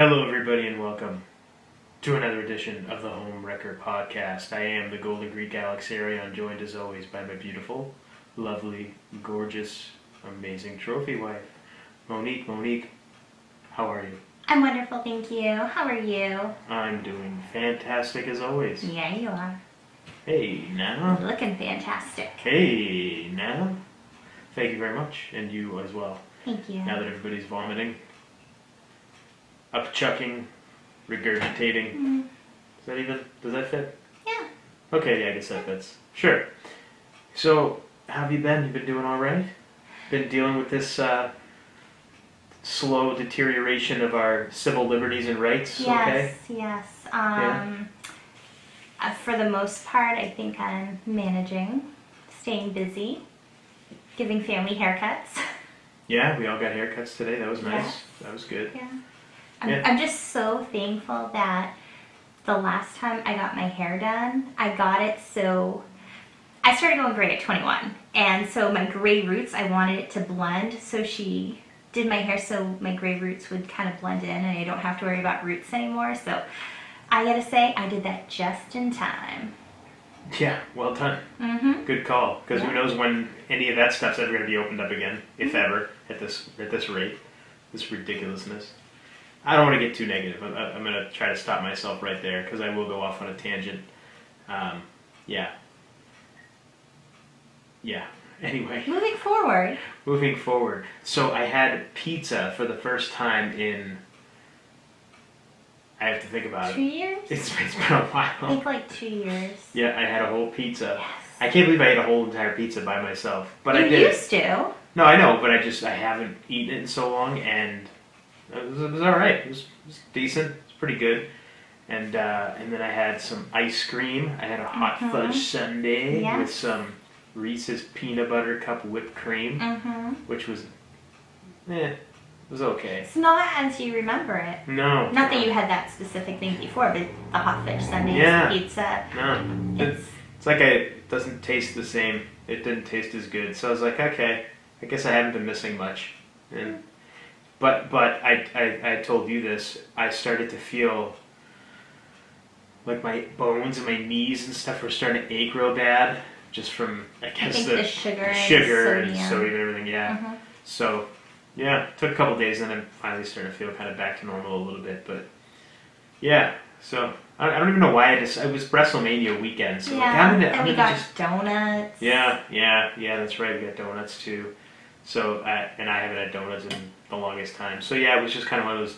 Hello, everybody, and welcome to another edition of the Home Wrecker Podcast. I am the Golden Greek Alex Arion, joined as always by my beautiful, lovely, gorgeous, amazing trophy wife, Monique. Monique, how are you? I'm wonderful, thank you. How are you? I'm doing fantastic as always. Yeah, you are. Hey, now. Looking fantastic. Hey, now. Thank you very much, and you as well. Thank you. Now that everybody's vomiting, upchucking, regurgitating. Does that fit? Yeah. Okay, yeah, I guess that fits. Sure. So, how have you been? You've been doing all right? Been dealing with this slow deterioration of our civil liberties and rights, okay? Yes. Yeah. For the most part, I think I'm managing, staying busy, giving family haircuts. Yeah, we all got haircuts today. That was nice. Yes. That was good. Yeah. Yeah. I'm just so thankful that the last time I got my hair done, I got it so... I started going gray at 21, and so my gray roots, I wanted it to blend, so she did my hair so my gray roots would kind of blend in and I don't have to worry about roots anymore. So I gotta say, I did that just in time. Yeah, well done. Mm-hmm. Good call. Because Yeah. who knows when any of that stuff's ever going to be opened up again, if ever, at this rate, this ridiculousness. I don't want to get too negative. I'm going to try to stop myself right there because I will go off on a tangent. Yeah. Anyway. Moving forward. So I had pizza for the first time in... I have to think about 2 it. years? It's been a while. I think like 2 years. Yeah, I had a whole pizza. Yes. I can't believe I ate a whole entire pizza by myself. But You I did. used to. No, I know, but I haven't eaten it in so long, and it was all right. It was decent. It's pretty good. And then I had some ice cream. I had a hot fudge sundae Yes. with some Reese's peanut butter cup whipped cream, which was, it was okay. It's not as you remember it. No. Not that you had that specific thing before, but the hot fish sundaes, Yeah. the pizza. No. It's like it doesn't taste the same. It didn't taste as good. So I was like, okay, I guess I haven't been missing much. And but I told you this. I started to feel like my bones and my knees and stuff were starting to ache real bad, just from I guess think the sugar and and sodium. sodium and everything. Yeah. So yeah, it took a couple days, and then I finally started to feel kind of back to normal a little bit. But yeah, so I don't even know why it was WrestleMania weekend. So Yeah, like, and we got donuts. Yeah, that's right. We got donuts too. So, and I haven't had donuts in the longest time. So yeah, it was just kind of one of those.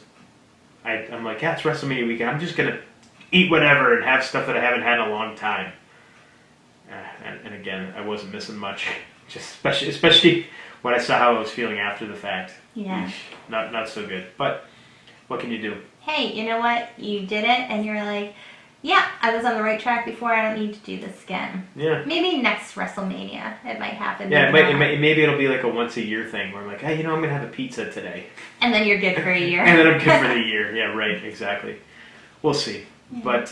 I'm like, yeah, it's WrestleMania weekend. I'm just gonna eat whatever and have stuff that I haven't had in a long time. And again, I wasn't missing much. Just especially when I saw how I was feeling after the fact. Yeah. Not so good. But what can you do? Hey, you know what? You did it, and you're like, yeah, I was on the right track before. I don't need to do this again. Yeah. Maybe next WrestleMania it might happen. Yeah, maybe it'll be like a once a year thing where I'm like, hey, I'm gonna have a pizza today. And then you're good for a year. And then I'm good for the year. Yeah, right, exactly. We'll see. Yeah. But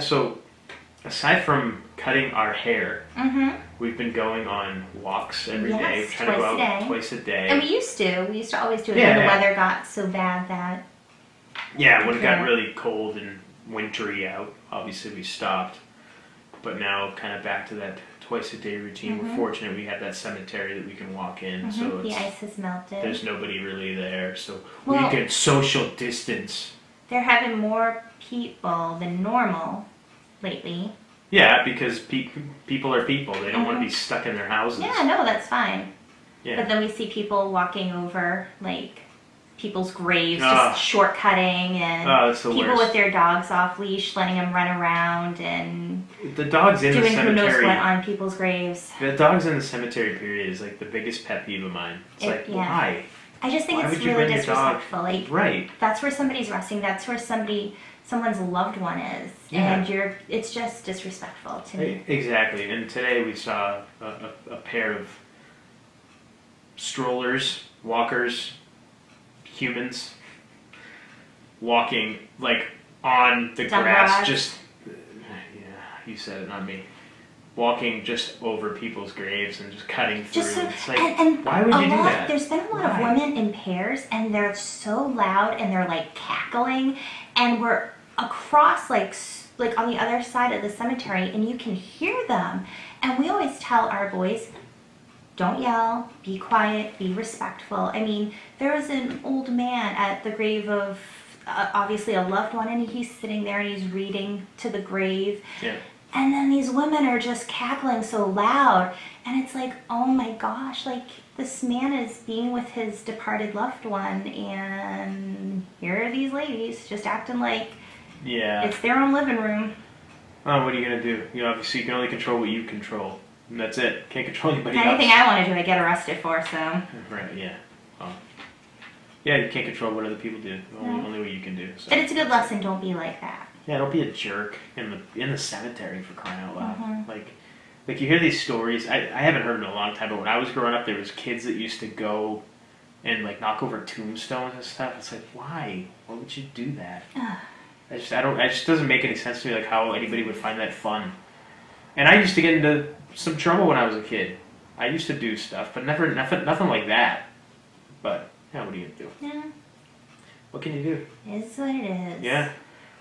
so aside from cutting our hair, we've been going on walks every day, trying to go out twice a day. And we used to always do it Yeah, when the yeah. weather got so bad that... Yeah, when it got really cold and wintry out, obviously we stopped. But now kind of back to that twice a day routine. We're fortunate we have that cemetery that we can walk in. So the ice has melted. there's nobody really there. So Well, we can social distance. They're having more people than normal lately. Yeah, because people are people. They don't want to be stuck in their houses. Yeah, no, that's fine. Yeah. But then we see people walking over, like, people's graves, Ah. just shortcutting, and That's the people worst. with their dogs off leash, letting them run around and The dogs in the doing who knows cemetery. what on people's graves. The dogs in the cemetery period is like the biggest pet peeve of mine. It's like, Yeah. why? I just think Why it's would you really bring your dog? disrespectful. Like, Right. that's where somebody's resting. That's where someone's loved one is, Yeah. and it's just disrespectful to me. Exactly. And today we saw a pair of strollers, walkers, humans walking like on the Dumb grass. grass. Just yeah, you said it, not me. walking just over people's graves and just cutting through. Just so, it's like, and why would you do that? There's been a lot of women in pairs, and they're so loud, and they're like cackling, and we're across like on the other side of the cemetery, and you can hear them. And we always tell our boys, don't yell, be quiet, be respectful. I mean, there was an old man at the grave of obviously a loved one, and he's sitting there and he's reading to the grave. Yeah. And then these women are just cackling so loud, and it's like, oh my gosh, like this man is being with his departed loved one, and here are these ladies just acting like it's their own living room. Oh, what are you gonna do? You know, obviously you can only control what you control, and that's it. Can't control anybody else. Anything I want to do, I get arrested for. So. Right. Yeah. Well, yeah, you can't control what other people do. Only what you can do. So. But it's a good lesson. Don't be like that. Yeah, don't be a jerk in the cemetery, for crying out loud. Like you hear these stories. I haven't heard them in a long time, but when I was growing up, there was kids that used to go and like knock over tombstones and stuff. It's like, why? Why would you do that? It just doesn't make any sense to me, like how anybody would find that fun. And I used to get into some trouble when I was a kid. I used to do stuff, but nothing like that. But yeah, what are you gonna do? Yeah. What can you do? It's what it is. Yeah.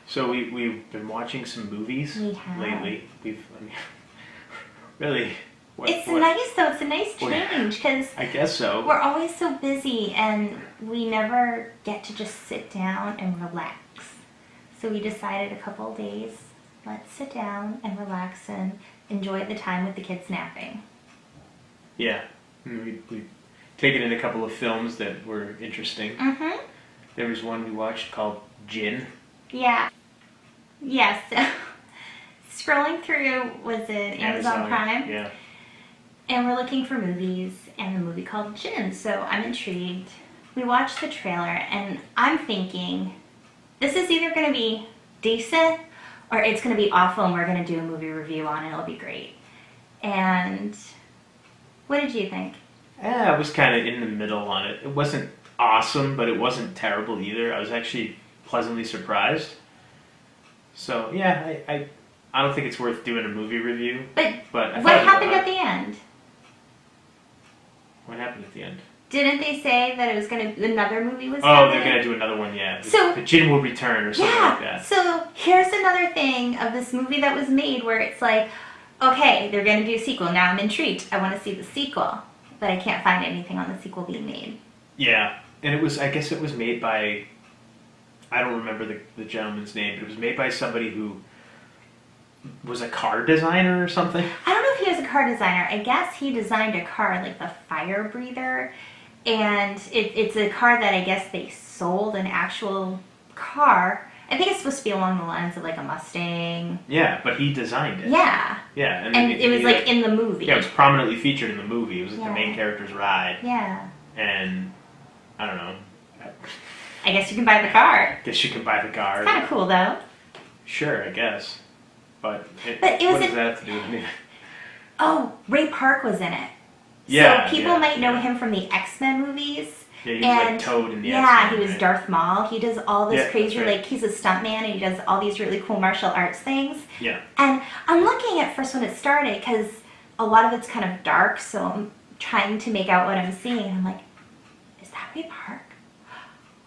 So we've been watching some movies lately. Really. It's nice though. It's a nice change because I guess so. We're always so busy and we never get to just sit down and relax. So we decided a couple of days, let's sit down and relax and enjoy the time with the kids napping. Yeah. We've taken in a couple of films that were interesting. Mm-hmm. There was one we watched called Gin. Yeah. Yes. Scrolling through, was it Amazon Prime? Yeah. And we're looking for movies, and the movie called Gin. So I'm intrigued. We watched the trailer, and I'm thinking, this is either going to be decent or it's going to be awful, and we're going to do a movie review on it. It'll be great. And what did you think? I was kind of in the middle on it. It wasn't awesome, but it wasn't terrible either. I was actually pleasantly surprised. So yeah, I don't think it's worth doing a movie review. But what happened at the end? What happened at the end? Didn't they say that it was another movie was happening? They're going to do another one, yeah. So, the Gin will return or something like that. So here's another thing of this movie that was made where it's like, okay, they're going to do a sequel. Now I'm intrigued. I want to see the sequel. But I can't find anything on the sequel being made. Yeah. And I guess it was made by, I don't remember the gentleman's name, but it was made by somebody who was a car designer or something. I don't know if he was a car designer. I guess he designed a car, like the fire breather. And it's a car that I guess they sold, an actual car. I think it's supposed to be along the lines of like a Mustang. Yeah, but he designed it. Yeah. Yeah. And it was like in the movie. Yeah, it was prominently featured in the movie. It was like the main character's ride. Yeah. And I don't know. I guess you can buy the car. Guess you can buy the car. It's kind of cool though. Sure, I guess. But it what does that have to do with me? Oh, Ray Park was in it. Yeah. So people might know him from the X-Men movies. Yeah, he was like Toad in the X-Men. Yeah, he was right? Darth Maul. He does all this crazy, right. like he's a stuntman and he does all these really cool martial arts things. Yeah. And I'm looking at first when it started because a lot of it's kind of dark, so I'm trying to make out what I'm seeing. And I'm like, is that Ray Park?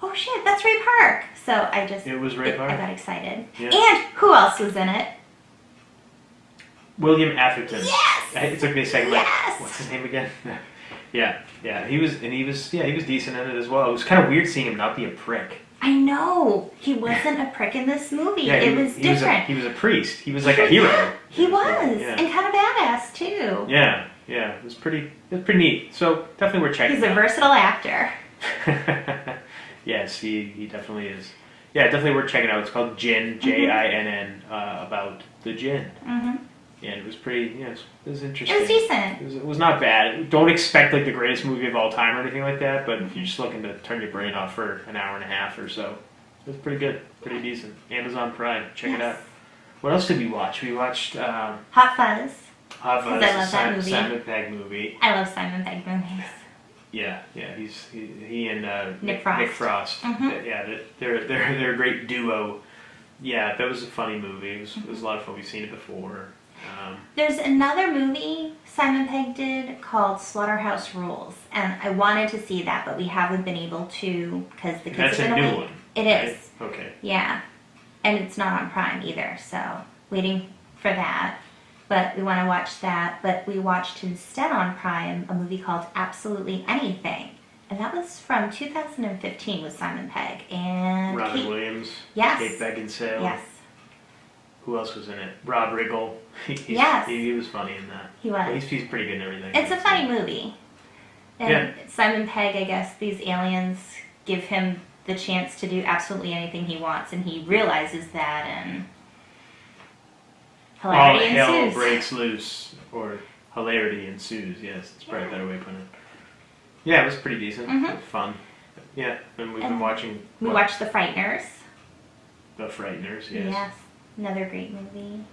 Oh shit, that's Ray Park. So It was Ray Park? I got excited. Yeah. And who else was in it? William Atherton. Yes! It took me a second. Yes! Like, what's his name again? Yeah. He was decent in it as well. It was kind of weird seeing him not be a prick. I know. He wasn't a prick in this movie. Yeah, it was different. He was a priest. He was like a hero. He was. Yeah. And kind of badass too. Yeah. It was pretty neat. So definitely we're checking He's a versatile actor. Yes, he definitely is. Yeah, definitely worth checking out. It's called Gin, Jinn, about the gin. Mm-hmm. And it was pretty, it was interesting. It was decent. It was not bad. Don't expect like the greatest movie of all time or anything like that, but if you're just looking to turn your brain off for an hour and a half or so, it was pretty good, pretty decent. Amazon Prime, check it out. What else did we watch? We watched Hot Fuzz. Hot Fuzz, I love that movie. Simon Pegg movie. I love Simon Pegg movies. Yeah, he and Nick Frost. Nick Frost. Mm-hmm. Yeah, they're a great duo. Yeah, that was a funny movie. It was a lot of fun. We've seen it before. There's another movie Simon Pegg did called Slaughterhouse Rules, and I wanted to see that, but we haven't been able to because the kids That's have a been new away. one. It right? is. Okay. Yeah. And it's not on Prime either, so waiting for that. But we want to watch that. But we watched instead on Prime a movie called Absolutely Anything. And that was from 2015 with Simon Pegg. And Robin Kate, Williams. Yes. Kate Beckinsale. Yes. Who else was in it? Rob Riggle. Yes. He was funny in that. He was. He's pretty good in everything. It's a funny movie. And Yeah. Simon Pegg, I guess, these aliens give him the chance to do absolutely anything he wants, and he realizes that, and All hilarity hell ensues. breaks loose, or hilarity ensues. Yes, it's probably a better way of putting it. Yeah, it was pretty decent. Mhm. It was fun. Yeah, and we've And been watching. We what? watched The Frighteners. The Frighteners. Yes. Yes. Another great movie.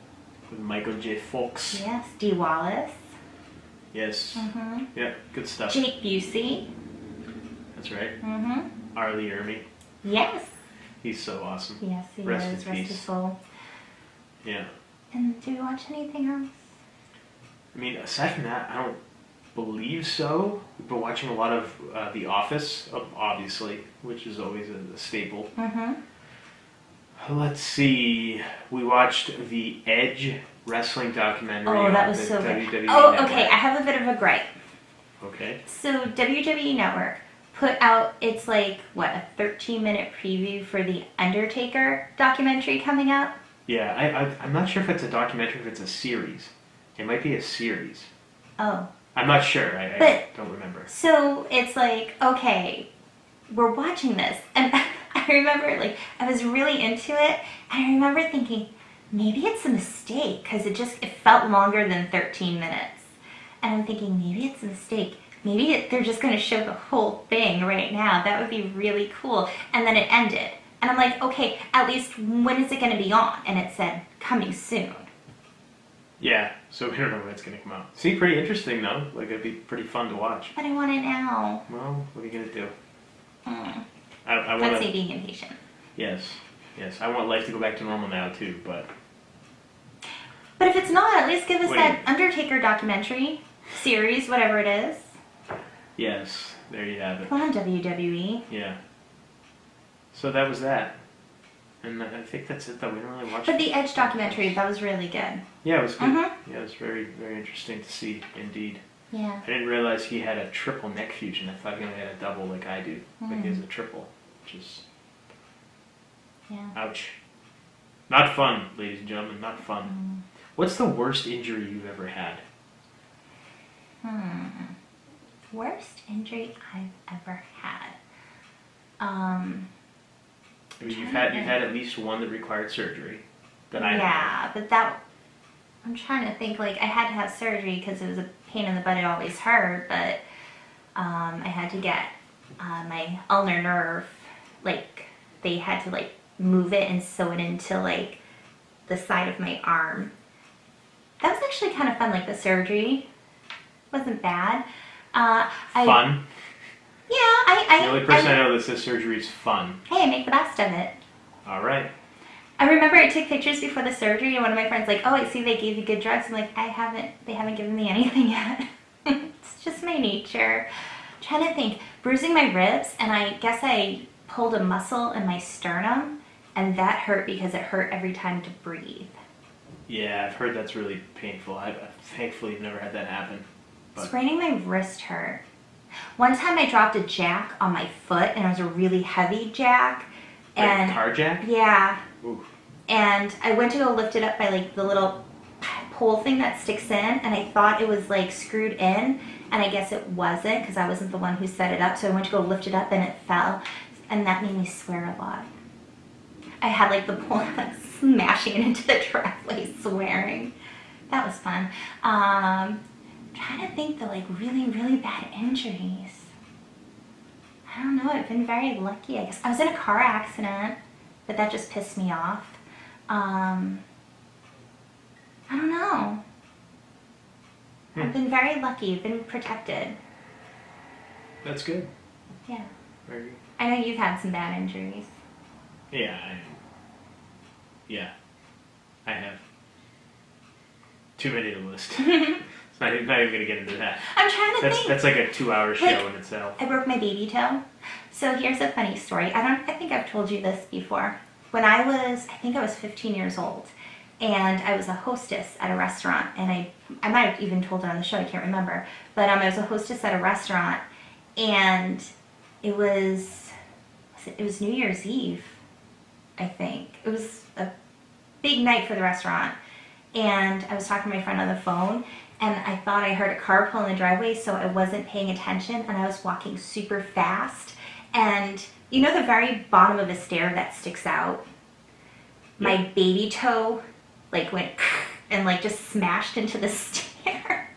With Michael J. Fox. Yes. Dee Wallace. Yes. Mm-hmm. Yeah, good stuff. Jake Busey. That's right. Mm-hmm. Arlie Ermy. Yes. He's so awesome. Yes, he Rest is. in Rest peace. his soul. Yeah. And do you watch anything else? I mean, aside from that, I don't believe so. We've been watching a lot of The Office, obviously, which is always a staple. Mm-hmm. Let's see. We watched the Edge wrestling documentary. Oh, on that was the so good. WWE Oh, Network. okay. I have a bit of a gripe. Okay. So WWE Network put out its like what a 13-minute preview for the Undertaker documentary coming up. Yeah, I'm not sure if it's a documentary, if it's a series. It might be a series. Oh, I'm not sure. I But- don't remember. so it's like okay, we're watching this, and I remember like I was really into it, and I remember thinking maybe it's a mistake because it felt longer than 13 minutes, and I'm thinking maybe it's a mistake. Maybe they're just going to show the whole thing right now. That would be really cool. And then it ended. And I'm like, okay, at least when is it going to be on? And it said, coming soon. Yeah, so we don't know when it's going to come out. Seemed pretty interesting, though. Like, it'd be pretty fun to watch. But I want it now. Well, what are you going to do? Mm. I want That's to... me being impatient. Yes. I want life to go back to normal now, too, but... But if it's not, at least give us What that Undertaker documentary series, whatever it is. Yes, there you have it. Come on, WWE. Yeah. So that was that. And I think that's it, though. We don't really watch But the Edge documentary, that was really good. Yeah, it was good. Mhm. Yeah, it was very, very interesting to see, indeed. Yeah. I didn't realize he had a triple neck fusion. I thought he only had a double like I do. But he has a triple, which is... Yeah. Ouch. Not fun, ladies and gentlemen, not fun. What's the worst injury you've ever had? Worst injury I've ever had. I mean, you've had at least one that required surgery. That I know. Yeah, but that I'm trying to think. Like I had to have surgery because it was a pain in the butt. It always hurt, but I had to get my ulnar nerve. Like they had to like move it and sew it into like the side of my arm. That was actually kind of fun. Like the surgery wasn't bad. Fun? Yeah, The only person I know that says surgery is fun. Hey, I make the best of it. All right. I remember I took pictures before the surgery, and one of my friends like, "Oh, I see they gave you good drugs." I'm like, They haven't given me anything yet. It's just my nature. I'm trying to think, bruising my ribs, and I guess I pulled a muscle in my sternum, and that hurt because it hurt every time to breathe. Yeah, I've heard that's really painful. I've thankfully never had that happen. But Spraining my wrist hurt. One time I dropped a jack on my foot, and it was a really heavy jack. like And a car jack? yeah, Ooh. and I went to go lift it up by like the little pole thing that sticks in, and I thought it was like screwed in, and I guess it wasn't because I wasn't the one who set it up. So I went to go lift it up, and it fell, and that made me swear a lot. I had like the pole like smashing into the driveway, swearing. That was fun. Trying to think the like really, really bad injuries. I don't know. I've been very lucky, I guess. I was in a car accident, but that just pissed me off. I don't know. I've been very lucky. I've been protected. That's good. Yeah. Very good. I know you've had some bad injuries. Yeah, I have. Too many to list. It's not even going to get into that. I'm trying to think. That's like a 2-hour show in itself. I broke my baby toe. So here's a funny story. I think I've told you this before. When I was 15 years old, and I was a hostess at a restaurant, and I might have even told it on the show, I can't remember, but I was a hostess at a restaurant, and it was New Year's Eve, I think. It was a big night for the restaurant, and I was talking to my friend on the phone, and I thought I heard a car pull in the driveway, so I wasn't paying attention, and I was walking super fast, and you know the very bottom of a stair that sticks out? My baby toe like went and like just smashed into the stair.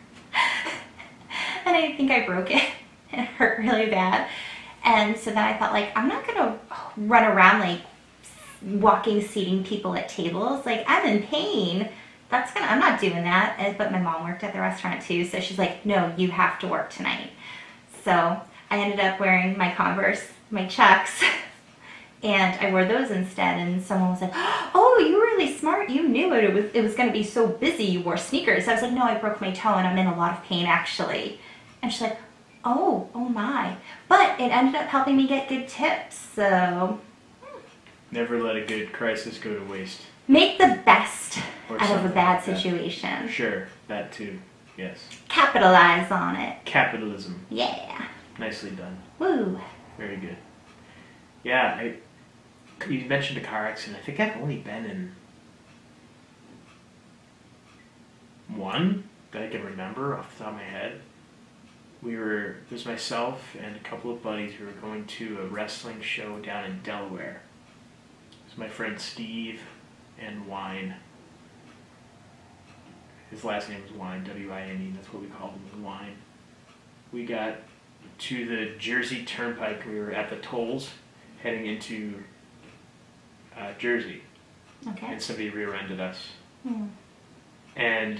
And I think I broke it. It hurt really bad. And so then I thought, like, I'm not gonna run around like walking, seating people at tables. Like, I'm in pain. I'm not doing that. But my mom worked at the restaurant too, so she's like, no, you have to work tonight. So I ended up wearing my Converse, my Chucks, and I wore those instead. And someone was like, oh, you were really smart. You knew it was going to be so busy. You wore sneakers. I was like, no, I broke my toe and I'm in a lot of pain actually. And she's like, oh my. But it ended up helping me get good tips. So never let a good crisis go to waste. Make the best Or out of a something bad like that. situation. Sure, that too. Yes. Capitalize on it. Capitalism. Yeah. Nicely done. Woo. Very good. Yeah, you mentioned a car accident. I think I've only been in one that I can remember off the top of my head. It was myself and a couple of buddies. We were going to a wrestling show down in Delaware. It was my friend Steve and Wine. His last name was Wine, W-I-N-E. That's what we called him, Wine. We got to the Jersey Turnpike. We were at the tolls heading into Jersey. Okay. And somebody rear-ended us. Hmm. And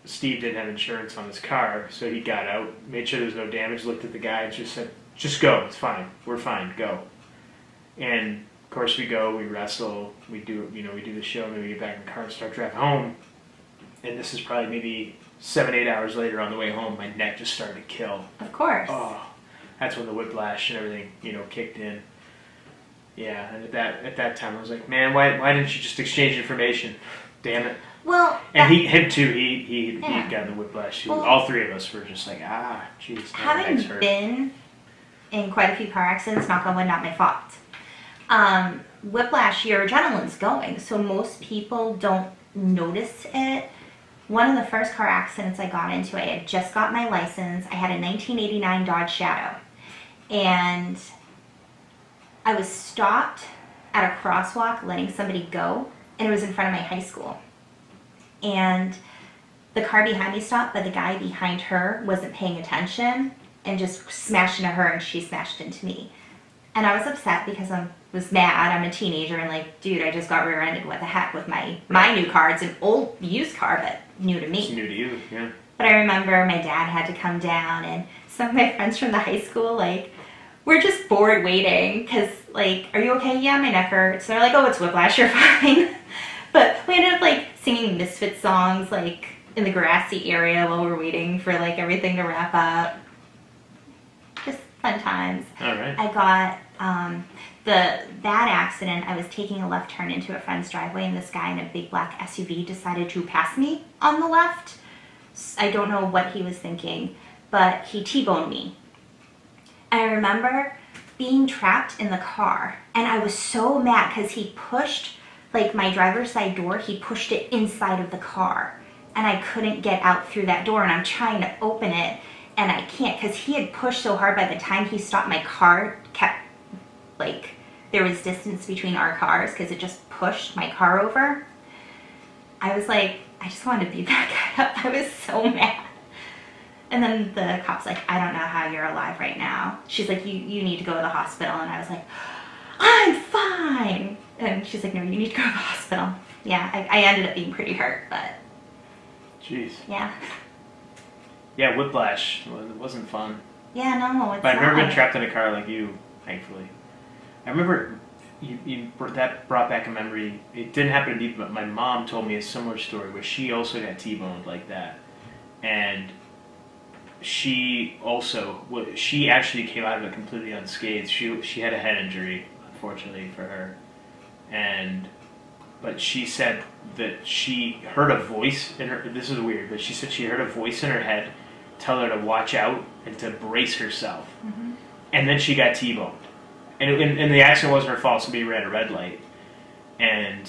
Steve didn't have insurance on his car, so he got out, made sure there was no damage, looked at the guy and just said, just go, it's fine, we're fine, go. And of course we go, we wrestle, we do the show, maybe we get back in the car and start driving home. And this is probably maybe 7-8 hours later on the way home, my neck just started to kill. Of course. Oh, that's when the whiplash and everything, kicked in. Yeah, and at that time I was like, man, why didn't you just exchange information? Damn it. Well, And him too, he'd Yeah. gotten the whiplash too. Well, all three of us were just like, jeez, my neck's having hurt. been in quite a few car accidents, knock on wood, not my fault. Whiplash, your adrenaline's going, so most people don't notice it. One of the first car accidents I got into, I had just got my license. I had a 1989 Dodge Shadow, and I was stopped at a crosswalk letting somebody go, and it was in front of my high school. And the car behind me stopped, but the guy behind her wasn't paying attention and just smashed into her, and she smashed into me. And I was upset because I was mad. I'm a teenager and like, dude, I just got rear-ended. What the heck with my new car? It's an old used car, but new to me. It's new to you, yeah. But I remember my dad had to come down, and some of my friends from the high school, like, we're just bored waiting because, like, are you okay? Yeah, my neck hurts. And they're like, oh, it's whiplash, you're fine. But we ended up, like, singing Misfit songs, like, in the grassy area while we were waiting for, like, everything to wrap up. Just fun times. All right. I got that accident. I was taking a left turn into a friend's driveway, and this guy in a big black SUV decided to pass me on the left. I don't know what he was thinking, but he T-boned me. And I remember being trapped in the car, and I was so mad because he pushed, like, my driver's side door, he pushed it inside of the car, and I couldn't get out through that door, and I'm trying to open it, and I can't because he had pushed so hard. By the time he stopped, my car kept, like, there was distance between our cars because it just pushed my car over. I was like, I just wanted to beat that guy up. I was so mad. And then the cop's like, I don't know how you're alive right now. She's like, you need to go to the hospital. And I was like, I'm fine. And she's like, no, you need to go to the hospital. Yeah, I ended up being pretty hurt, but Jeez. yeah. Yeah, whiplash. It wasn't fun. Yeah, no, it's But I've never been not. trapped in a car like you, thankfully. I remember that brought back a memory. It didn't happen to me, but my mom told me a similar story where she also got T-boned like that, and she actually came out of it completely unscathed. She had a head injury, unfortunately for her, but she said that she heard a voice in her. This is weird, but she said she heard a voice in her head tell her to watch out and to brace herself, and then she got T-boned. And the accident wasn't her fault. Somebody ran a red light, and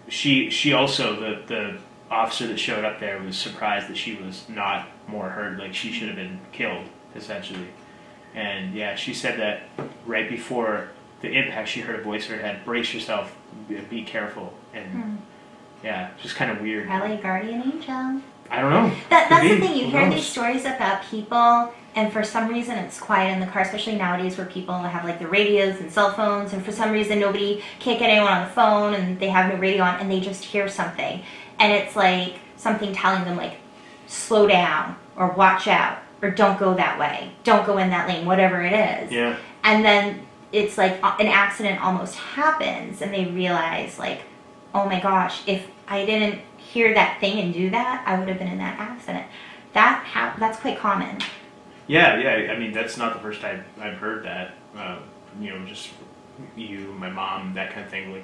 she also the officer that showed up there was surprised that she was not more hurt. Like she should have been killed essentially. And yeah, she said that right before the impact, she heard a voice in her head, "Brace yourself, be careful." And yeah, it's just kind of weird. Probably a guardian angel. I don't know. That's the thing. You hear these stories about people, and for some reason it's quiet in the car, especially nowadays where people have like their radios and cell phones, and for some reason nobody can't get anyone on the phone, and they have no radio on, and they just hear something, and it's like something telling them like, slow down, or watch out, or don't go that way, don't go in that lane, whatever it is. Yeah. And then it's like an accident almost happens, and they realize like, oh my gosh, if I didn't hear that thing and do that, I would have been in that accident. That's quite common. Yeah. I mean, that's not the first time I've heard that. Just you, my mom, that kind of thing. Like,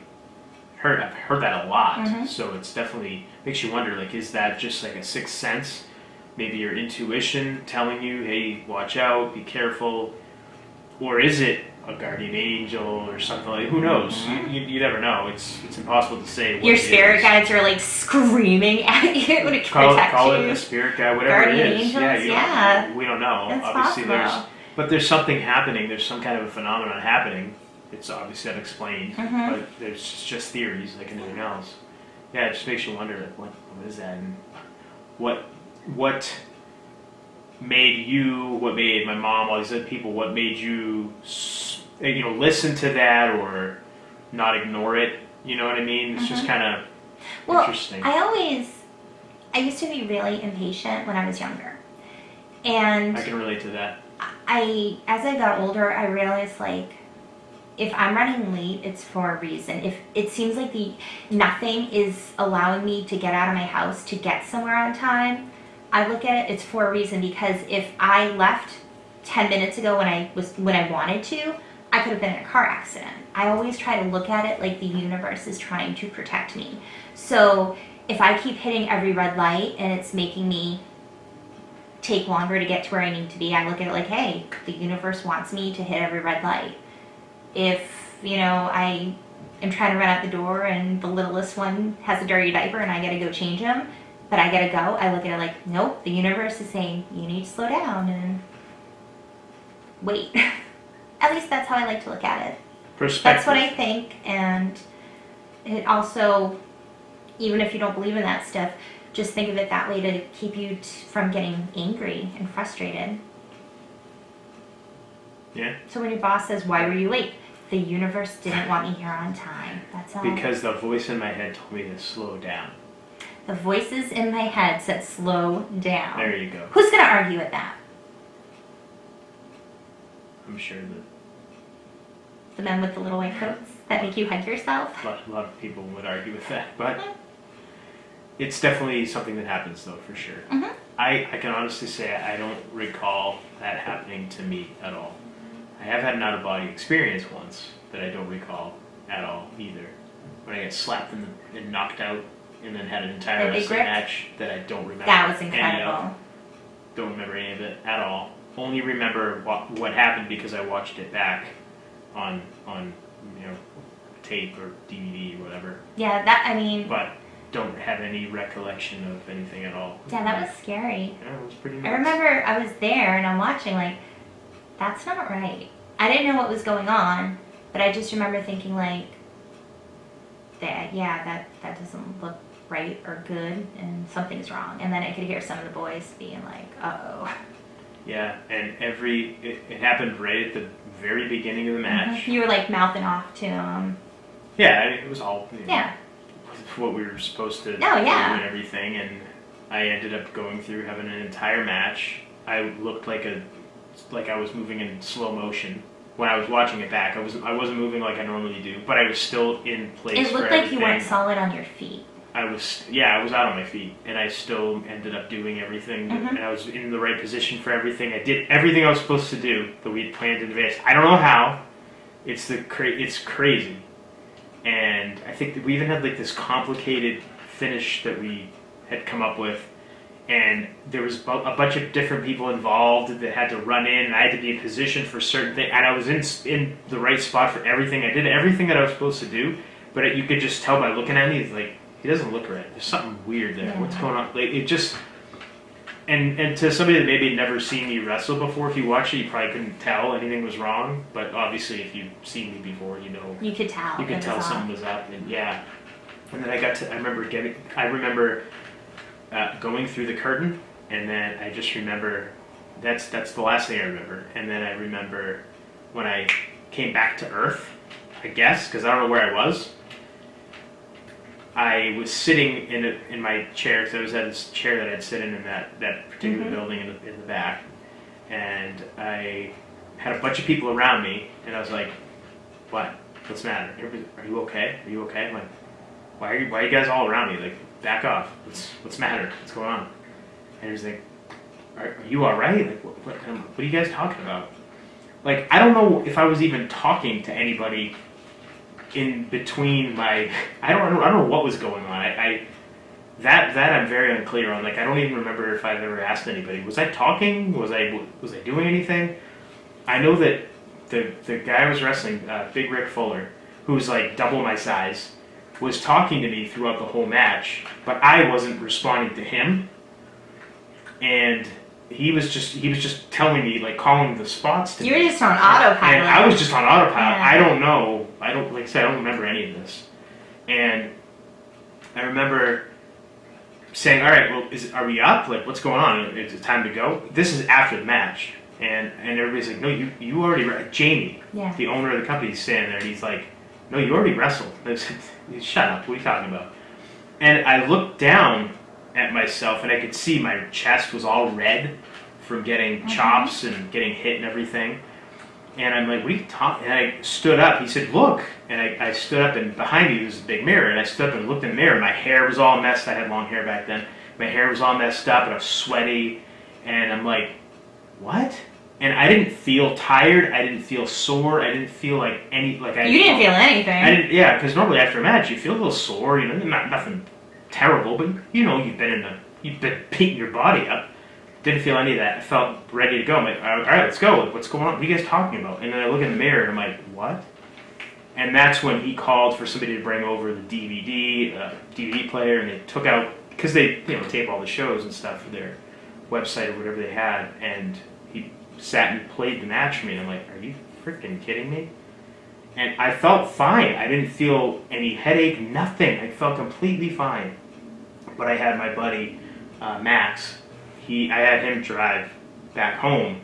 I've heard that a lot. So it's definitely makes you wonder. Like, is that just like a sixth sense? Maybe your intuition telling you, "Hey, watch out, be careful," or is it a guardian angel or something like? Who knows? You never know. It's impossible to say. What your spirit guides are like screaming at you to protect call you. it a spirit guide, whatever Guardian it is. angels, We don't know. It's Obviously, possible. there's something happening. There's some kind of a phenomenon happening. It's obviously unexplained, but there's just theories like anything else. Yeah, it just makes you wonder, like, what is that, and what made you, what made my mom, all these other people, what made you, listen to that or not ignore it? You know what I mean? It's just kind of interesting. I used to be really impatient when I was younger, and I can relate to that. As I got older, I realized like, if I'm running late, it's for a reason. If it seems like nothing is allowing me to get out of my house to get somewhere on time, I look at it, it's for a reason, because if I left 10 minutes ago when I wanted to, I could have been in a car accident. I always try to look at it like the universe is trying to protect me. So if I keep hitting every red light and it's making me take longer to get to where I need to be, I look at it like, hey, the universe wants me to hit every red light. If, I am trying to run out the door and the littlest one has a dirty diaper and I gotta go change him, but I gotta go, I look at it like, nope, the universe is saying, you need to slow down and wait. At least that's how I like to look at it. Perspective. That's what I think, and it also, even if you don't believe in that stuff, just think of it that way to keep you from getting angry and frustrated. Yeah. So when your boss says, why were you late? The universe didn't want me here on time. That's all. Because the voice in my head told me to slow down. The voices in my head said, slow down. There you go. Who's going to argue with that? I'm sure that The men with the little white coats that make you hug yourself? a lot of people would argue with that, but it's definitely something that happens, though, for sure. I can honestly say I don't recall that happening to me at all. I have had an out-of-body experience once that I don't recall at all either. When I got slapped and knocked out and then had an entire wrestling match that I don't remember. That was incredible. Don't remember any of it at all. Only remember what happened because I watched it back on tape or DVD or whatever. Yeah, But don't have any recollection of anything at all. Yeah, that was scary. Yeah, it was pretty nuts. I remember I was there and I'm watching like, that's not right. I didn't know what was going on, but I just remember thinking like, that doesn't look right or good and something's wrong. And then I could hear some of the boys being like, uh-oh. Yeah, and it happened right at the very beginning of the match. You were like mouthing off to him. Yeah, it was all what we were supposed to do and everything, and I ended up going through having an entire match. I looked like I was moving in slow motion, when I was watching it back. I wasn't moving like I normally do, but I was still in place. It looked like you weren't solid on your feet. I was out on my feet, and I still ended up doing everything, and I was in the right position for everything. I did everything I was supposed to do that we had planned in advance. I don't know how. It's crazy, and I think that we even had like this complicated finish that we had come up with, and there was a bunch of different people involved that had to run in, and I had to be in position for certain things, and I was in the right spot for everything. I did everything that I was supposed to do, but you could just tell by looking at me, it's like, he doesn't look right. There's something weird there. Yeah. What's going on? Like, it just... And to somebody that maybe had never seen me wrestle before, if you watch it, you probably couldn't tell anything was wrong. But obviously, if you've seen me before, you know... You could tell. You could tell something was up. And yeah. And then I remember going through the curtain, and then I just remember... That's the last thing I remember. And then I remember when I came back to Earth, I guess, because I don't know where I was. I was sitting in my chair, because I was at this chair that I'd sit in that particular building in the back, and I had a bunch of people around me, and I was like, "What? What's the matter? Are you okay? Are you okay?" I'm like, "Why are you guys all around me? Like, back off. What's the matter? What's going on?" And he was like, "Are you all right? Like, what are you guys talking about?" Like, I don't know if I was even talking to anybody in between my, I don't know what was going on. That I'm very unclear on. Like, I don't even remember if I've ever asked anybody. Was I talking? Was I doing anything? I know that the guy I was wrestling, Big Rick Fuller, who's like double my size, was talking to me throughout the whole match, but I wasn't responding to him, and he was just telling me, like, calling the spots to me. You were just on autopilot. And I was just on autopilot. Yeah. I don't know. Like I said, I don't remember any of this. And I remember saying, "All right, well, are we up? Like, what's going on? Is it time to go?" This is after the match. And everybody's like, "No, you already..." Jamie, the owner of the company, is standing there, and he's like, "No, you already wrestled." I said, "Shut up. What are you talking about?" And I looked down at myself, and I could see my chest was all red from getting chops and getting hit and everything. And I'm like, "What are you talking?" And I stood up. He said, "Look." And I stood up, and behind me was a big mirror. And I stood up and looked in the mirror. My hair was all messed. I had long hair back then. My hair was all messed up, and I was sweaty. And I'm like, "What?" And I didn't feel tired. I didn't feel sore. I didn't feel like any... You didn't feel anything. I didn't. Yeah, because normally after a match, you feel a little sore. You know, nothing terrible, but you know, you've been beating your body up. Didn't feel any of that. I felt ready to go. I'm like, "All right, let's go. What's going on? What are you guys talking about?" And then I look in the mirror, and I'm like, "What?" And that's when he called for somebody to bring over the DVD player, and they took out, because they tape all the shows and stuff for their website or whatever they had, and he sat and played the match for me, and I'm like, "Are you freaking kidding me?" And I felt fine. I didn't feel any headache, nothing. I felt completely fine. But I had my buddy, Max. I had him drive back home.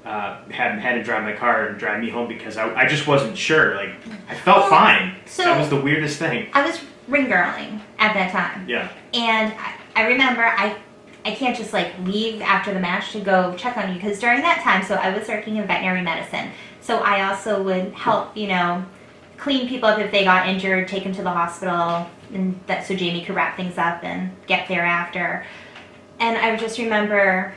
Had to drive my car and drive me home because I just wasn't sure. Like, I felt fine. So that was the weirdest thing. I was ring girling at that time. Yeah. And I remember I can't just like leave after the match to go check on you, because during that time, so I was working in veterinary medicine. So I also would help, clean people up if they got injured, take them to the hospital, and so Jamie could wrap things up and get there after. And I just remember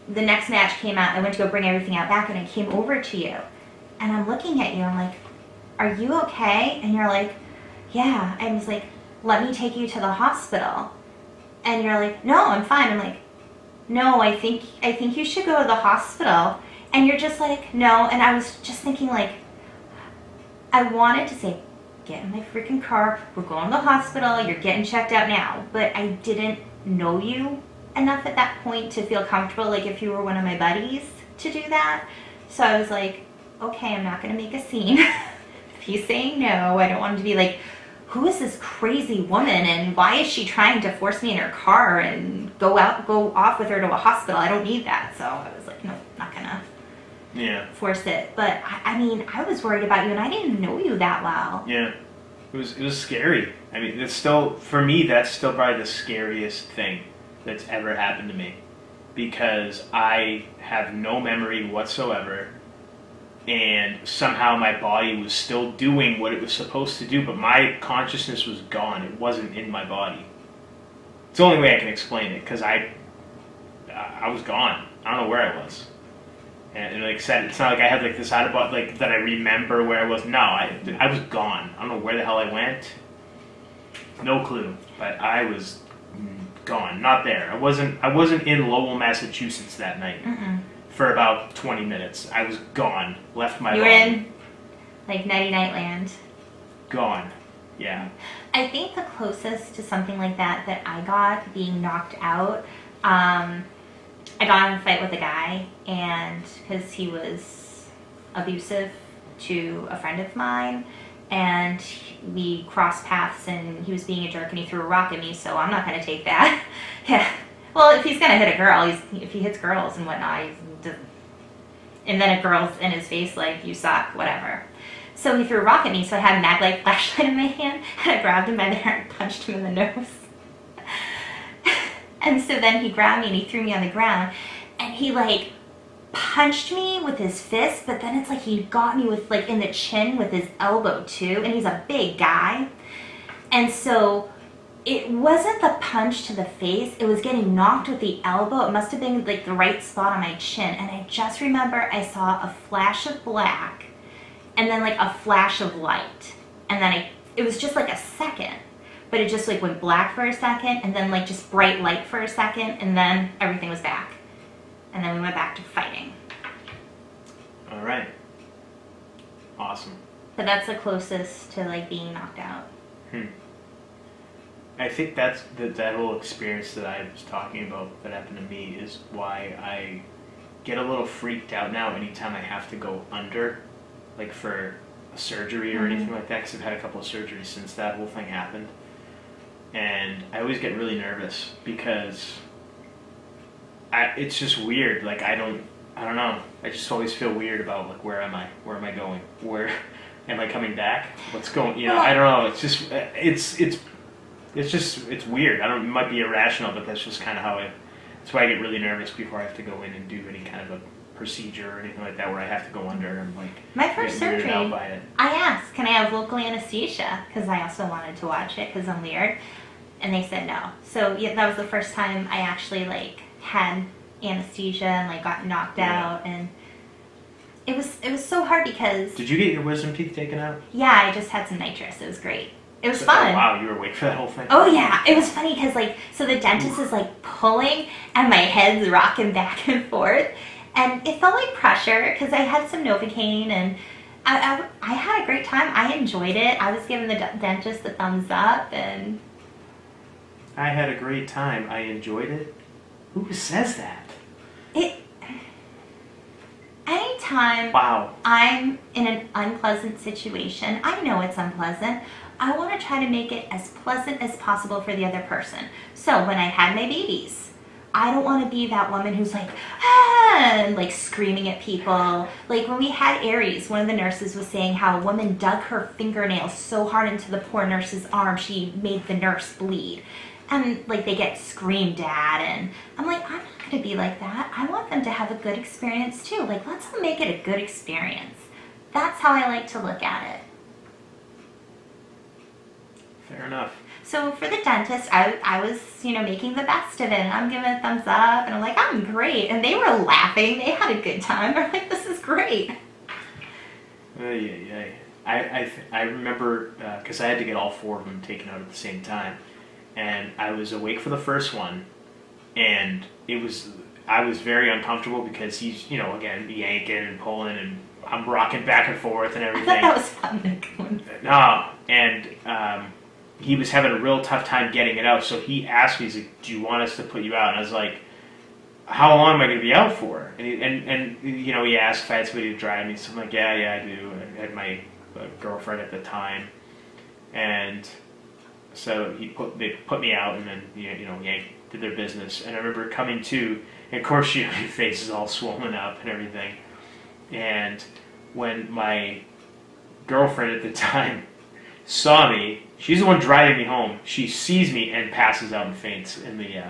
the next match came out. I went to go bring everything out back, and I came over to you, and I'm looking at you. I'm like, "Are you okay?" And you're like, "Yeah." I was like, "Let me take you to the hospital." And you're like, "No, I'm fine." I'm like, "No, I think you should go to the hospital." And you're just like, "No." And I was just thinking, like, I wanted to say, "Get in my freaking car. We're going to the hospital. You're getting checked out now." But I didn't know you enough at that point to feel comfortable, like if you were one of my buddies, to do that. So I was like, okay, I'm not going to make a scene. If he's saying no, I don't want him to be like, who is this crazy woman, and why is she trying to force me in her car and go off with her to a hospital? I don't need that. So I was like, no, not gonna force it. But I mean, I was worried about you, and I didn't know you that well. Yeah, it was scary. I mean, it's still, for me, that's still probably the scariest thing that's ever happened to me, because I have no memory whatsoever and somehow my body was still doing what it was supposed to do, but my consciousness was gone. It wasn't in my body. It's the only way I can explain it, because I was gone. I don't know where I was. And like I said, it's not like I had like this out of body, like that I remember where I was. No, I was gone. I don't know where the hell I went. No clue. But I was gone. Not there. I wasn't in Lowell, Massachusetts that night. Mm-mm. For about 20 minutes. I was gone. Left my You were body. in like Nighty Night Land. Gone. Yeah. I think the closest to something like that I got being knocked out, I got in a fight with a guy, and because he was abusive to a friend of mine, and we crossed paths, and he was being a jerk, and he threw a rock at me, so I'm not going to take that. Yeah. Well, if he's going to hit a girl, if he hits girls and whatnot, and then a girl's in his face like, you suck, whatever. So he threw a rock at me, so I had a mag light flashlight in my hand, and I grabbed him by the hair and punched him in the nose. And so then he grabbed me and he threw me on the ground, and he like punched me with his fist, but then it's like he got me with like in the chin with his elbow too, and he's a big guy. And so it wasn't the punch to the face, it was getting knocked with the elbow. It must have been like the right spot on my chin, and I just remember I saw a flash of black and then like a flash of light, and then it was just like a second, but it just like went black for a second, and then like just bright light for a second, and then everything was back, and then we went back to fighting. All right. Awesome. But that's the closest to like being knocked out. I think that's that whole experience that I was talking about that happened to me is why I get a little freaked out now anytime I have to go under, like for a surgery or anything like that, because I've had a couple of surgeries since that whole thing happened. And I always get really nervous because it's just weird. Like I don't know. I just always feel weird about like where am I? Where am I going? Where am I coming back? What's going? You know, I don't know. It's just it's weird. It might be irrational, but that's just kind of how that's why I get really nervous before I have to go in and do any kind of a procedure or anything like that where I have to go under and like my first get weirded surgery, out by it. I asked, can I have local anesthesia? Because I also wanted to watch it because I'm weird. And they said no. So yeah, that was the first time I actually like had anesthesia and like got knocked out, and it was so hard because Did you get your wisdom teeth taken out? yeah, I just had some nitrous. It was great. It was fun. Oh, wow, you were awake for that whole thing? Oh yeah, it was funny because like, so the dentist is like pulling and my head's rocking back and forth, and it felt like pressure because I had some Novocaine, and I had a great time. I enjoyed it. I was giving the dentist the thumbs up, and I had a great time. I enjoyed it. Who says that? Anytime Wow. I'm in an unpleasant situation, I know it's unpleasant, I want to try to make it as pleasant as possible for the other person. So when I had my babies, I don't want to be that woman who's like, ah, and like screaming at people. Like when we had Aries, one of the nurses was saying how a woman dug her fingernails so hard into the poor nurse's arm, she made the nurse bleed. And like they get screamed at, and I'm like, I'm not going to be like that. I want them to have a good experience too. Like, let's all make it a good experience. That's how I like to look at it. Fair enough. So for the dentist, I was, making the best of it, and I'm giving a thumbs up, and I'm like, I'm great. And they were laughing. They had a good time. They're like, this is great. Yeah. I remember, because I had to get all four of them taken out at the same time. And I was awake for the first one, and I was very uncomfortable because he's, again, yanking and pulling, and I'm rocking back and forth and everything. I thought that was fun. No, and he was having a real tough time getting it out, so he asked me, he's like, do you want us to put you out? And I was like, how long am I going to be out for? And he asked if I had somebody to drive me, so I'm like, yeah, I do. I had my girlfriend at the time, and so they put me out, and then Yank did their business. And I remember coming to, and of course your face is all swollen up and everything. And when my girlfriend at the time saw me, she's the one driving me home. She sees me and passes out and faints in the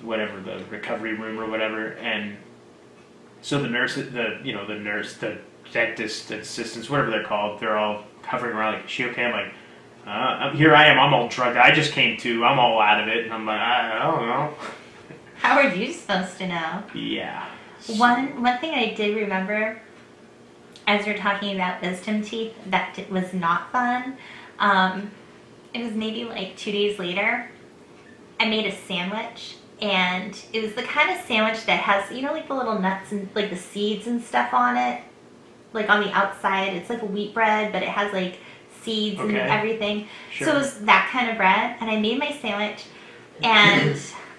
the recovery room or whatever. And so the dentist assistants, whatever they're called. They're all hovering around like, is she okay? I'm like, here I am. I'm all drugged. I just came to. I'm all out of it. And I'm like, I don't know. How are you supposed to know? Yeah. One thing I did remember, as you're talking about wisdom teeth, that was not fun. It was maybe like 2 days later. I made a sandwich, and it was the kind of sandwich that has, you know, like the little nuts and like the seeds and stuff on it, like on the outside. It's like a wheat bread, but it has like seeds and everything. Sure. So it was that kind of bread, and I made my sandwich, and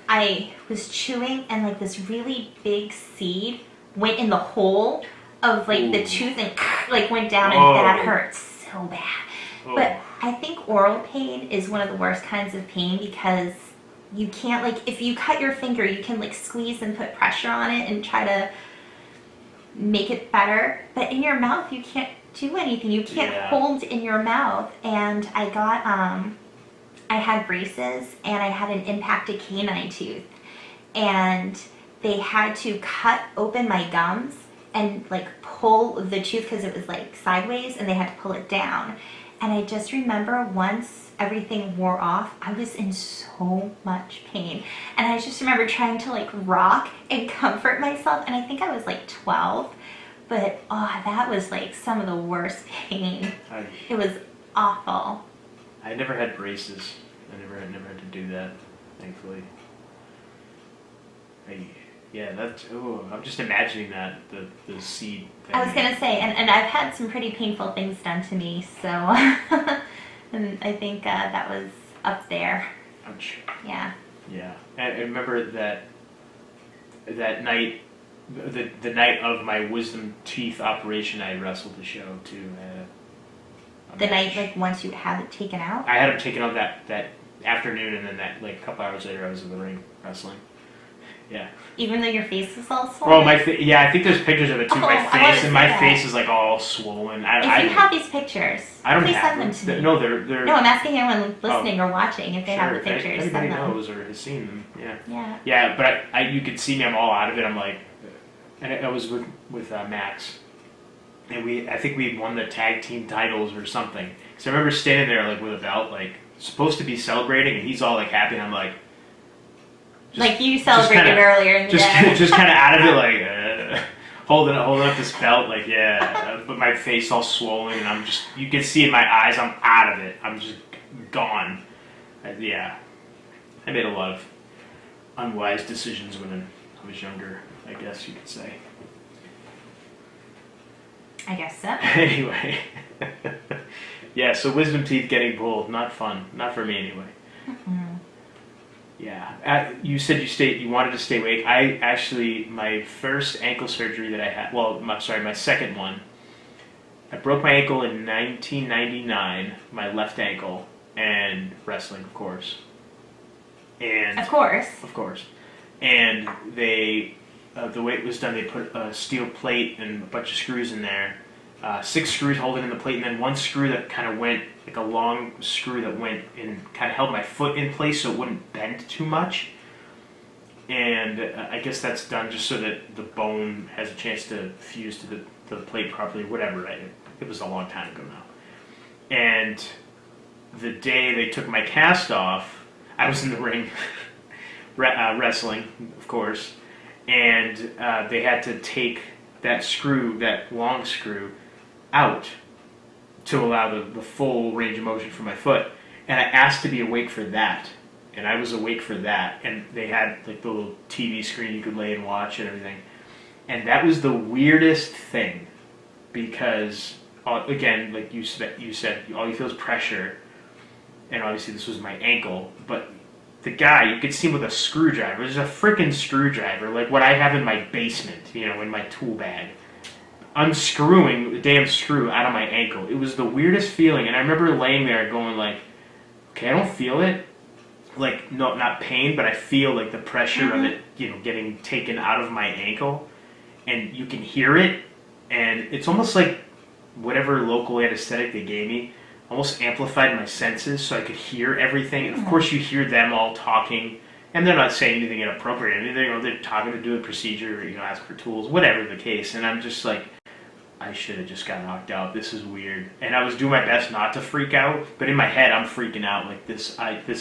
I was chewing, and like this really big seed went in the hole of like the tooth and like went down, and that hurt so bad. But I think oral pain is one of the worst kinds of pain because you can't, like, if you cut your finger, you can like squeeze and put pressure on it and try to make it better. But in your mouth, you can't do anything. You can't hold in your mouth. And I got, I had braces, and I had an impacted canine tooth. And they had to cut open my gums and like pull the tooth because it was like sideways, and they had to pull it down. And I just remember once everything wore off, I was in so much pain. And I just remember trying to like rock and comfort myself. And I think I was like 12. But that was like some of the worst pain. It was awful. I never had braces. I never had to do that, thankfully. I'm just imagining that, the seed thing. I was going to say, and I've had some pretty painful things done to me, so and I think that was up there. Ouch. Yeah. Yeah. I remember that night, the night of my wisdom teeth operation, I wrestled the show too. The night, like, once you had it taken out? I had them taken out that afternoon, and then that like a couple hours later I was in the ring wrestling. Yeah. Even though your face is all swollen? Oh, I think there's pictures of it too. My face, and my face is like all swollen. If you have these pictures, please send them to me. No, they're. No, I'm asking anyone listening or watching if they have the pictures. If anybody knows or has seen them, yeah, but you could see me. I'm all out of it. I'm like, and I was with Max, and I think we won the tag team titles or something. So I remember standing there like with a belt, like supposed to be celebrating, and he's all like happy, and I'm like. Like you celebrated earlier in the day. Just kind of out of it, like holding up this belt, like but my face all swollen, and you can see in my eyes, I'm out of it. I'm just gone. I made a lot of unwise decisions when I was younger, I guess you could say. I guess so. Anyway, so wisdom teeth getting pulled, not fun, not for me anyway. Mm-hmm. Yeah, you said you wanted to stay awake. I actually, my first ankle surgery that I had, my second one, I broke my ankle in 1999, my left ankle, and wrestling, of course. And Of course. And they, the way it was done, they put a steel plate and a bunch of screws in there. 6 screws holding in the plate, and then one screw that kind of went, like a long screw that went and kind of held my foot in place so it wouldn't bend too much. And I guess that's done just so that the bone has a chance to fuse to the plate properly, whatever. It was a long time ago now. And the day they took my cast off, I was in the ring wrestling, of course, and they had to take that long screw, out to allow the full range of motion for my foot. And I asked to be awake for that. And I was awake for that. And they had like the little TV screen you could lay and watch and everything. And that was the weirdest thing. Because, again, like you said, all you feel is pressure. And obviously this was my ankle. But the guy, you could see him with a screwdriver. It was a freaking screwdriver. Like what I have in my basement, in my tool bag. Unscrewing the damn screw out of my ankle. It was the weirdest feeling, and I remember laying there going like, okay, I don't feel it, like not pain, but I feel like the pressure of it, getting taken out of my ankle, and you can hear it, and it's almost like whatever local anesthetic they gave me almost amplified my senses so I could hear everything. And of course you hear them all talking, and they're not saying anything inappropriate, they're talking to do a procedure, ask for tools, whatever the case, and I'm just like, I should have just got knocked out. This is weird. And I was doing my best not to freak out, but in my head, I'm freaking out. Like, this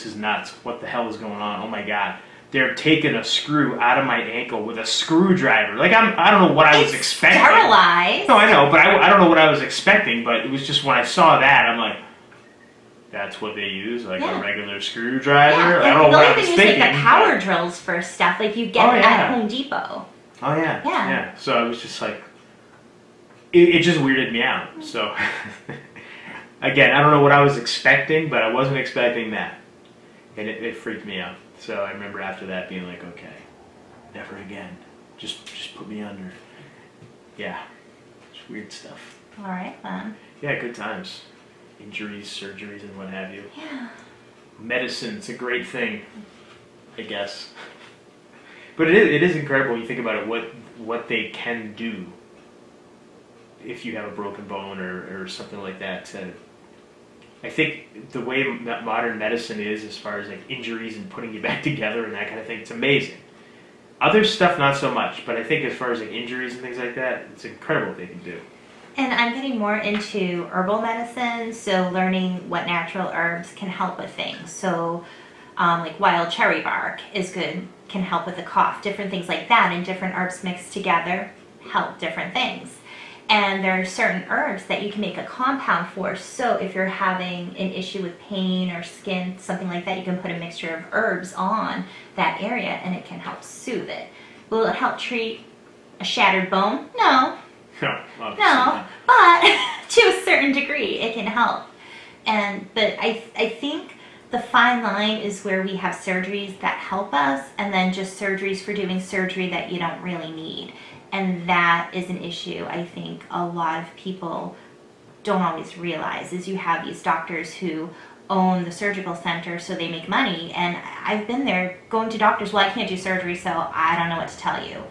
is nuts. What the hell is going on? Oh my God. They're taking a screw out of my ankle with a screwdriver. Like, I don't know what I was expecting. Sterilized. No, I know, but I don't know what I was expecting. But it was just when I saw that, I'm like, that's what they use? Like a regular screwdriver? Yeah. I don't know what I was They'll even thinking. use like the power drills for stuff like you get at Home Depot. Oh, yeah. Yeah. So I was just like, it just weirded me out. So, again, I don't know what I was expecting, but I wasn't expecting that. And it freaked me out. So I remember after that being like, okay, never again. Just put me under. Yeah. It's weird stuff. All right, then. Yeah, good times. Injuries, surgeries, and what have you. Yeah. Medicine, it's a great thing, I guess. But it is incredible when you think about it, what they can do if you have a broken bone or something like that. I think the way modern medicine is as far as like injuries and putting you back together and that kind of thing, it's amazing. Other stuff, not so much, but I think as far as like injuries and things like that, it's incredible what they can do. And I'm getting more into herbal medicine, so learning what natural herbs can help with things. So like wild cherry bark is good, can help with a cough, different things like that, and different herbs mixed together help different things. And there are certain herbs that you can make a compound for, so if you're having an issue with pain or skin, something like that, you can put a mixture of herbs on that area and it can help soothe it. Will it help treat a shattered bone? No. No, but to a certain degree it can help. But I think the fine line is where we have surgeries that help us and then just surgeries for doing surgery that you don't really need. And that is an issue I think a lot of people don't always realize, is you have these doctors who own the surgical center so they make money. And I've been there going to doctors, well, I can't do surgery, so I don't know what to tell you.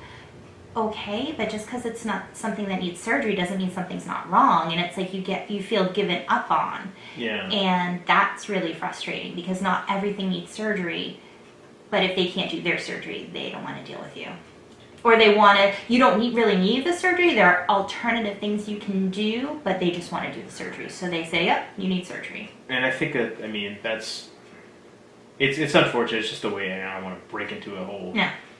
Okay, but just because it's not something that needs surgery doesn't mean something's not wrong. And it's like you feel given up on. Yeah. And that's really frustrating because not everything needs surgery. But if they can't do their surgery, they don't want to deal with you. Or you don't really need the surgery. There are alternative things you can do, but they just want to do the surgery. So they say, yep, you need surgery. And I think that, it's unfortunate. It's just a way. I don't want to break into a whole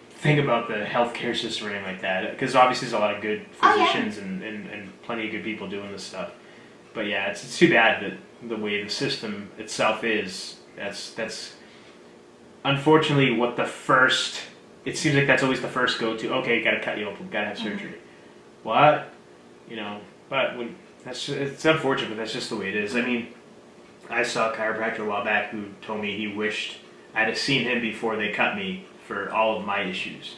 thing about the healthcare system or anything like that. Because obviously there's a lot of good physicians and plenty of good people doing this stuff. But yeah, it's too bad that the way the system itself is, that's unfortunately what the first... It seems like that's always the first go-to. Okay, got to cut you open, got to have surgery. What? But it's unfortunate, but that's just the way it is. I mean, I saw a chiropractor a while back who told me he wished I'd have seen him before they cut me for all of my issues.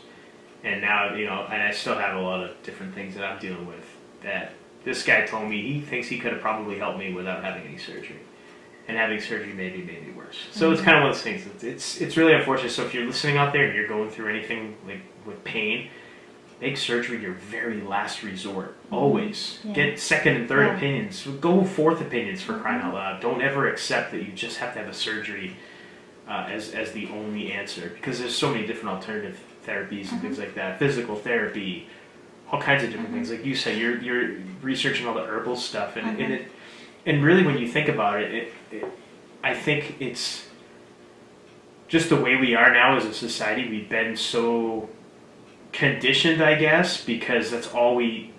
And now, and I still have a lot of different things that I'm dealing with that this guy told me he thinks he could have probably helped me without having any surgery. And having surgery maybe made me worse. So it's kind of one of those things. It's really unfortunate. So if you're listening out there and you're going through anything like with pain, make surgery your very last resort. Always. Yeah. Get second and third opinions. Go fourth opinions for crying out loud. Don't ever accept that you just have to have a surgery as the only answer. Because there's so many different alternative therapies and things like that. Physical therapy, all kinds of different things. Like you said, you're researching all the herbal stuff. And really, when you think about it, I think it's just the way we are now as a society. We've been so conditioned, I guess, because that's all you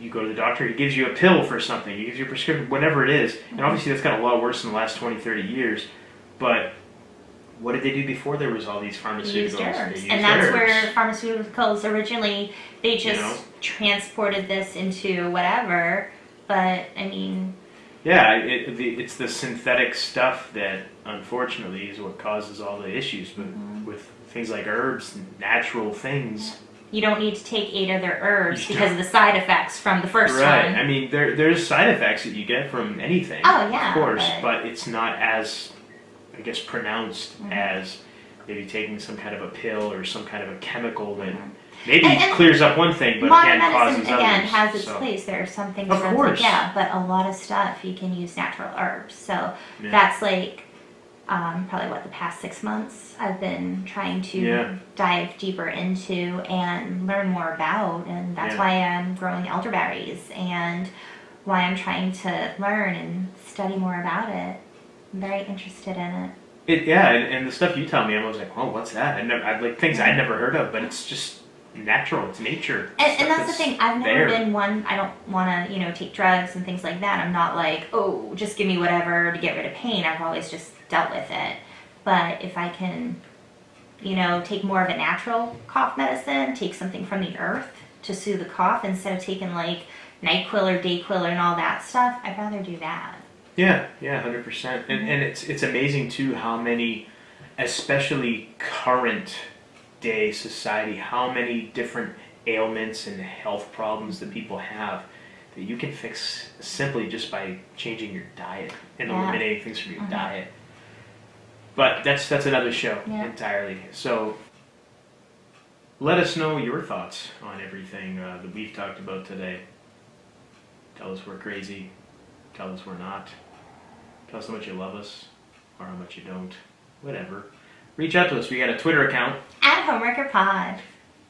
go to the doctor, he gives you a pill for something, he gives you a prescription, whatever it is. And obviously that's gotten a lot worse in the last 20, 30 years. But what did they do before there was all these pharmaceuticals? They used herbs. They and that's where pharmaceuticals originally, they just transported this into whatever. But, I mean... Yeah, it's the synthetic stuff that, unfortunately, is what causes all the issues. But with things like herbs, natural things... You don't need to take 8 other herbs because of the side effects from the first one. Right. I mean, there's side effects that you get from anything. Oh, yeah. Of course, but it's not as, I guess, pronounced as maybe taking some kind of a pill or some kind of a chemical that maybe clears up one thing, but modern again causes medicine, others. again, has its place. There are some things of course. but a lot of stuff you can use natural herbs. So that's like probably the past 6 months I've been trying to Yeah. dive deeper into and learn more about, and that's Yeah. why I'm growing elderberries and why I'm trying to learn and study more about it. I'm very interested in it. And the stuff you tell me, I was like, oh, what's that? I like things I'd never heard of, but it's just natural. It's nature. And that's the thing. I've never there. been one. I don't want to, take drugs and things like that. I'm not like, oh, just give me whatever to get rid of pain. I've always just dealt with it. But if I can, take more of a natural cough medicine, take something from the earth to soothe the cough instead of taking like NyQuil or DayQuil and all that stuff, I'd rather do that. Yeah, 100%. And it's amazing too how many, especially current day society, how many different ailments and health problems that people have that you can fix simply just by changing your diet and eliminating things from your diet. But that's another show entirely. So let us know your thoughts on everything that we've talked about today. Tell us we're crazy. Tell us we're not. Tell us how much you love us or how much you don't. Whatever. Reach out to us. We got a Twitter account. At Homewrecker Pod.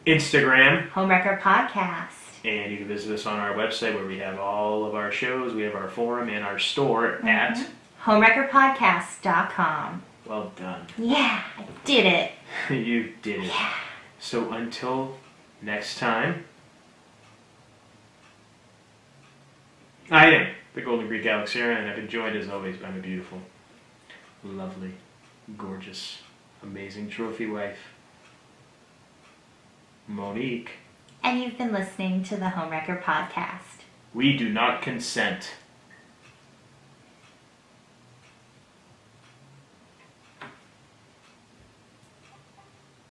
Instagram. Homewrecker Podcast. And you can visit us on our website where we have all of our shows. We have our forum and our store at homewreckerpodcast.com. Well done. Yeah, I did it. You did it. Yeah. So until next time, I am the Golden Greek Alexera, and I've been joined as always by my beautiful, lovely, gorgeous, amazing trophy wife, Monique. And you've been listening to the Homewrecker Podcast. We do not consent.